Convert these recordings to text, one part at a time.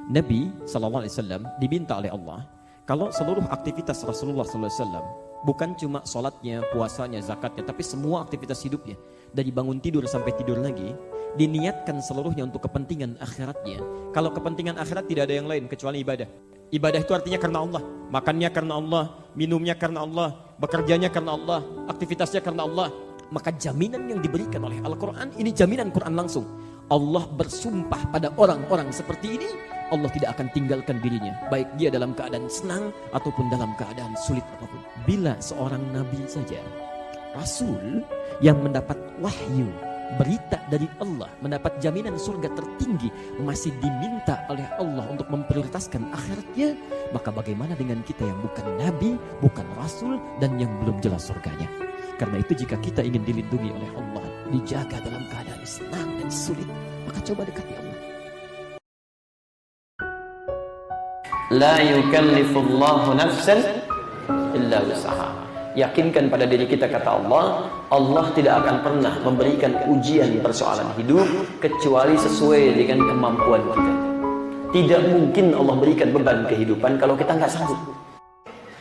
Nabi SAW diminta oleh Allah, kalau seluruh aktivitas Rasulullah SAW, bukan cuma sholatnya, puasanya, zakatnya, tapi semua aktivitas hidupnya, dari bangun tidur sampai tidur lagi, diniatkan seluruhnya untuk kepentingan akhiratnya. Kalau kepentingan akhirat tidak ada yang lain kecuali ibadah. Ibadah itu artinya karena Allah. Makannya karena Allah, minumnya karena Allah, bekerjanya karena Allah, aktivitasnya karena Allah. Maka jaminan yang diberikan oleh Al-Quran, ini jaminan Quran langsung. Allah bersumpah pada orang-orang seperti ini, Allah tidak akan tinggalkan dirinya, baik dia dalam keadaan senang ataupun dalam keadaan sulit apapun. Bila seorang nabi saja, rasul yang mendapat wahyu, berita dari Allah, mendapat jaminan surga tertinggi, masih diminta oleh Allah untuk memprioritaskan akhiratnya, maka bagaimana dengan kita yang bukan nabi, bukan rasul, dan yang belum jelas surganya? Karena itu jika kita ingin dilindungi oleh Allah, dijaga dalam keadaan senang dan sulit, maka coba dekati Allah. La yukallifullahu nafsan illa wus'aha. Yakinkan pada diri kita, kata Allah, Allah tidak akan pernah memberikan ujian persoalan hidup kecuali sesuai dengan kemampuan kita. Tidak mungkin Allah berikan beban kehidupan kalau kita nggak sanggup.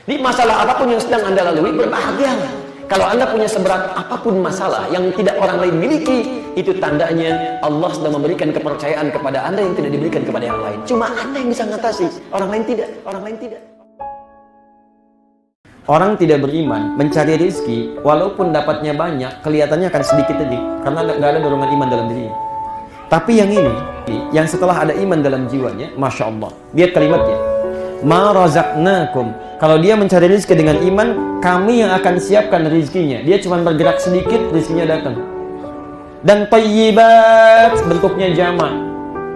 Di masalah apapun yang sedang Anda lalui, berbahagialah. Kalau Anda punya seberat apapun masalah yang tidak orang lain miliki, itu tandanya Allah sedang memberikan kepercayaan kepada Anda yang tidak diberikan kepada yang lain. Cuma Anda yang bisa mengatasi, orang lain tidak. Orang tidak beriman mencari rezeki, walaupun dapatnya banyak, kelihatannya akan sedikit aja, karena nggak ada dorongan iman dalam dirinya. Tapi yang ini, yang setelah ada iman dalam jiwanya, Masya Allah, lihat kalimatnya, ma razaqnakum. Kalau dia mencari rezeki dengan iman, kami yang akan siapkan rezekinya. Dia cuma bergerak sedikit, rezekinya datang. Dan thayyibat, bentuknya jamak.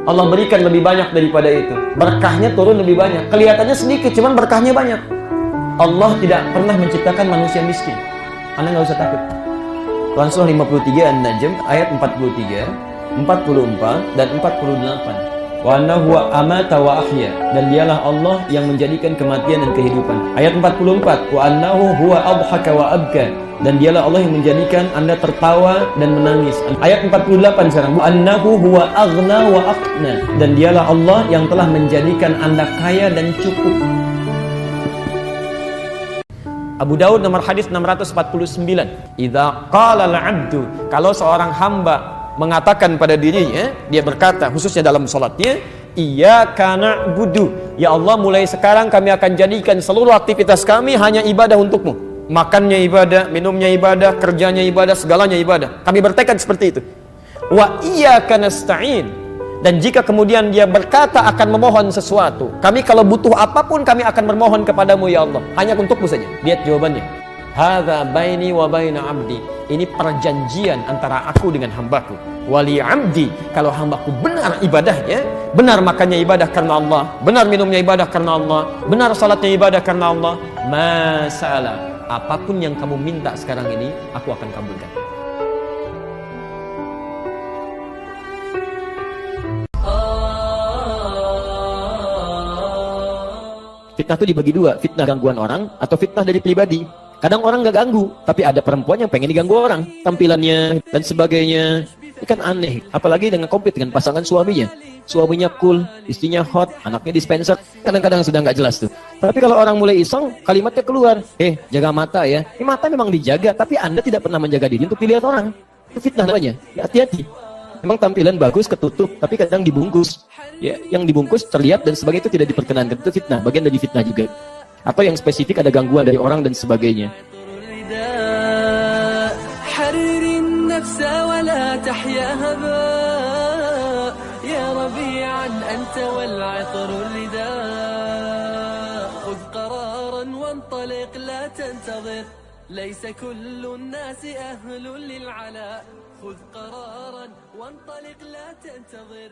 Allah berikan lebih banyak daripada itu. Berkahnya turun lebih banyak. Kelihatannya sedikit, cuman berkahnya banyak. Allah tidak pernah menciptakan manusia miskin. Anda nggak usah takut. Quran Surah 53 An-Najm ayat 43, 44 dan 48. Wa annahu amata wa ahya, dan dialah Allah yang menjadikan kematian dan kehidupan. Ayat 44, wa annahu huwa adhaka wa abka, dan dialah Allah yang menjadikan Anda tertawa dan menangis. Ayat 48 sekarang, wa annahu huwa aghna wa aqna, dan dialah Allah yang telah menjadikan Anda kaya dan cukup. Abu Daud nomor hadis 649. Idza qala al-'abdu, kalau seorang hamba mengatakan pada dirinya, dia berkata khususnya dalam salatnya, iyyaka na'budu, ya Allah, mulai sekarang kami akan jadikan seluruh aktivitas kami hanya ibadah untukmu. Makannya ibadah, minumnya ibadah, kerjanya ibadah, segalanya ibadah. Kami bertekad seperti itu. Wa iyyaka nasta'in, dan jika kemudian dia berkata akan memohon sesuatu, kami kalau butuh apapun kami akan bermohon kepadamu ya Allah, hanya untukmu saja. Lihat jawabannya, hadza baini wa baina 'abdi, ini perjanjian antara aku dengan hambaku. Wali 'abdi, kalau hambaku benar ibadahnya, benar makannya ibadah karena Allah, benar minumnya ibadah karena Allah, benar salatnya ibadah karena Allah, masalah, apapun yang kamu minta sekarang ini aku akan kabulkan. Fitnah itu dibagi dua, fitnah gangguan orang atau fitnah dari pribadi. Kadang orang gak ganggu, tapi ada perempuan yang pengen diganggu orang, tampilannya dan sebagainya. Ini kan aneh, apalagi dengan kompet dengan pasangan suaminya. Suaminya cool, istrinya hot, anaknya dispenser, kadang-kadang sudah gak jelas tuh. Tapi kalau orang mulai iseng, kalimatnya keluar, jaga mata ya. Ini mata memang dijaga, tapi Anda tidak pernah menjaga diri untuk dilihat orang. Itu fitnah namanya, hati-hati. Memang tampilan bagus, ketutup, tapi kadang dibungkus. Ya, yang dibungkus terlihat dan sebagainya itu tidak diperkenankan, itu fitnah, bagian dari fitnah juga. Atau yang spesifik ada gangguan dari orang dan sebagainya. ليس كل الناس أهل للعلاء خذ قرارا وانطلق لا تنتظر